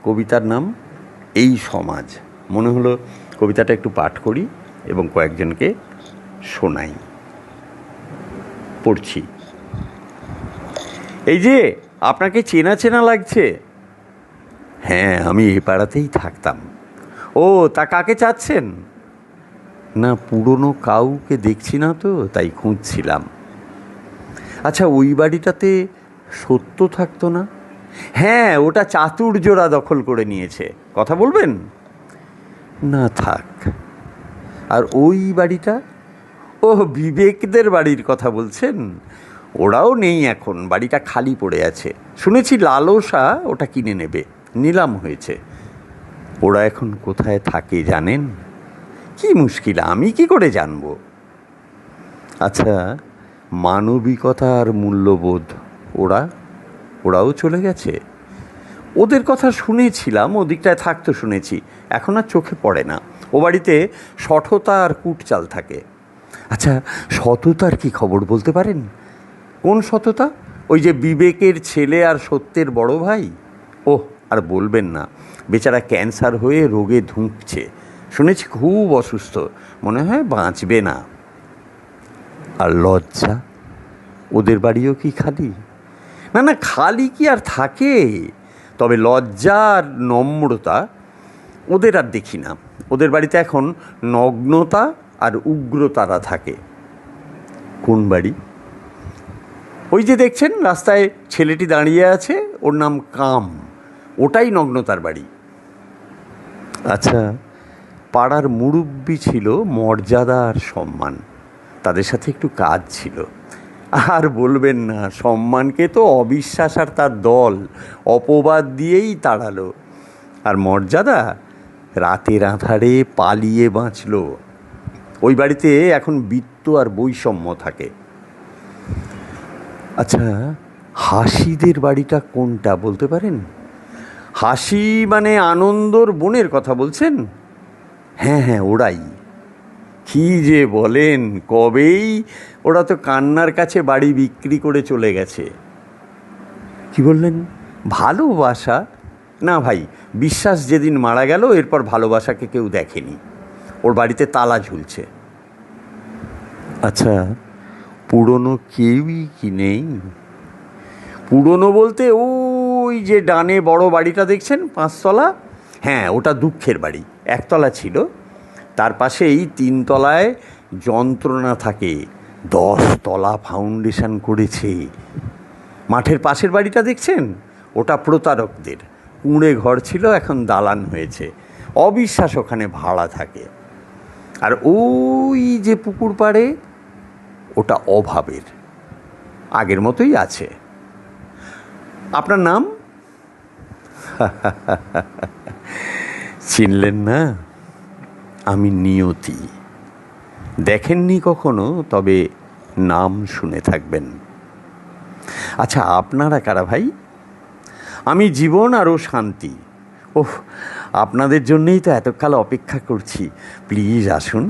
কবিতার নাম এই সমাজ। মনে হলো কবিতাটা একটু পাঠ করি এবং কয়েকজনকে শোনাই। পড়ছি। এই যে আপনাকে চেনা চেনা লাগছে। হ্যাঁ, আমি এ পাড়াতেই থাকতাম। ও, তা কাকে চাচ্ছেন? না, পুরনো কাউকে দেখছি না তো, তাই খুঁজছিলাম। আচ্ছা, ওই বাড়িটাতে সত্য থাকতো না? হ্যাঁ, ওটা চাতুর্যরা দখল করে নিয়েছে। কথা বলবেন? না, থাক। আর ওই বাড়িটা? ও, বিবেকদের বাড়ির কথা বলছেন? ওরাও নেই এখন, বাড়িটা খালি পড়ে আছে। শুনেছি লালসা ওটা কিনে নেবে, নিলাম হয়েছে। ওরা এখন কোথায় থাকে জানেন? কি মুশকিল, আমি কি করে জানবো? আচ্ছা, মানবিকতা আর মূল্যবোধ ওরাও চলে গেছে? ওদের কথা শুনেছিলাম, ওদিকটায় থাকতো শুনেছি, এখন আর চোখে পড়ে না। ও বাড়িতে সঠতা আর কুটচাল থাকে। আচ্ছা, সততার কি খবর বলতে পারেন? কোন সততা? ওই যে বিবেকের ছেলে আর সত্যের বড় ভাই? ওহ, আর বলবেন না, বেচারা ক্যান্সার হয়ে রোগে ধুঁকছে। শুনেছি খুব অসুস্থ, মনে হয় বাঁচবে না। আর লজ্জা, ওদের বাড়িও কি খালি? না না, খালি কি আর থাকে? তবে লজ্জা আর নম্রতা ওদের আর দেখি না। ওদের বাড়িতে এখন নগ্নতা আর উগ্রতারা থাকে। কোন বাড়ি? ওই যে দেখছেন রাস্তায় ছেলেটি দাঁড়িয়ে আছে, ওর নাম কাম, ওটাই নগ্নতার বাড়ি। আচ্ছা, পাড়ার মুরব্বি ছিল, মর্যাদা আর সম্মান, তাদের সাথে একটু কাজ ছিল। আর বলবেন না, সম্মানকে তো অবিশ্বাস আর তার দল অপবাদ দিয়েই তাড়ালো। আর মর্যাদা রাতের আঁধারে পালিয়ে বাঁচল। ওই বাড়িতে এখন বৃত্ত আর বৈষম্য থাকে। আচ্ছা, হাসিদের বাড়িটা কোনটা বলতে পারেন? হাসি মানে আনন্দর বোনের কথা বলছেন? হ্যাঁ হ্যাঁ, ওরাই। কি যে বলেন, কবেই ওরা তো কান্নার কাছে বাড়ি বিক্রি করে চলে গেছে। কি বললেন? ভালোবাসা? না ভাই, বিশ্বাস যেদিন মারা গেল এরপর ভালোবাসাকে কেউ দেখেনি। ওর বাড়িতে তালা ঝুলছে। আচ্ছা, পুরনো কেউই কি নেই? পুরনো বলতে ওই যে ডানে বড় বাড়িটা দেখছেন, 5 তলা? হ্যাঁ, ওটা দুঃখের বাড়ি। 1 তলা ছিল, তার পাশেই 3 তলায় যন্ত্রণা থাকে। 10 তলা ফাউন্ডেশন করেছে। মাঠের পাশের বাড়িটা দেখছেন, ওটা প্রতারকদের। কুঁড়ে ঘর ছিল, এখন দালান হয়েছে। অবিশ্বাস ওখানে ভাড়া থাকে। আর ওই যে পুকুর পাড়ে, ওটা অভাবের, আগের মতোই আছে। আপনার নাম? চিনলেন না? আমি নিয়তি। দেখেননি কখনো, তবে নাম শুনে থাকবেন। আচ্ছা, আপনারা কারা ভাই? আমি জীবন আরও শান্তি। ওহ, আপনাদের জন্যেই তো এতকাল অপেক্ষা করছি। প্লিজ আসুন,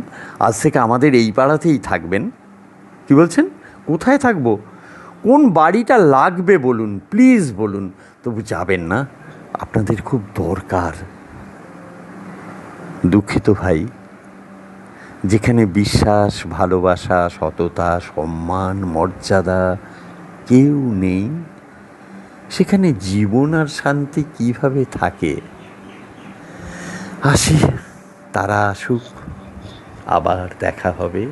আজ থেকে আমাদের এই পাড়াতেই থাকবেন। কি বলছেন? কোথায় থাকবো? কোন বাড়িটা লাগবে বলুন, প্লিজ বলুন। তবু যাবেন না, আপনাদের খুব দরকার। দুঃখিত ভাই, যেখানে বিশ্বাস, ভালোবাসা, সততা, সম্মান, মর্যাদা কেউ নেই, সেখানে জীবন আর শান্তি কিভাবে থাকে? আসি, তারা আসুক, আবার দেখা হবে।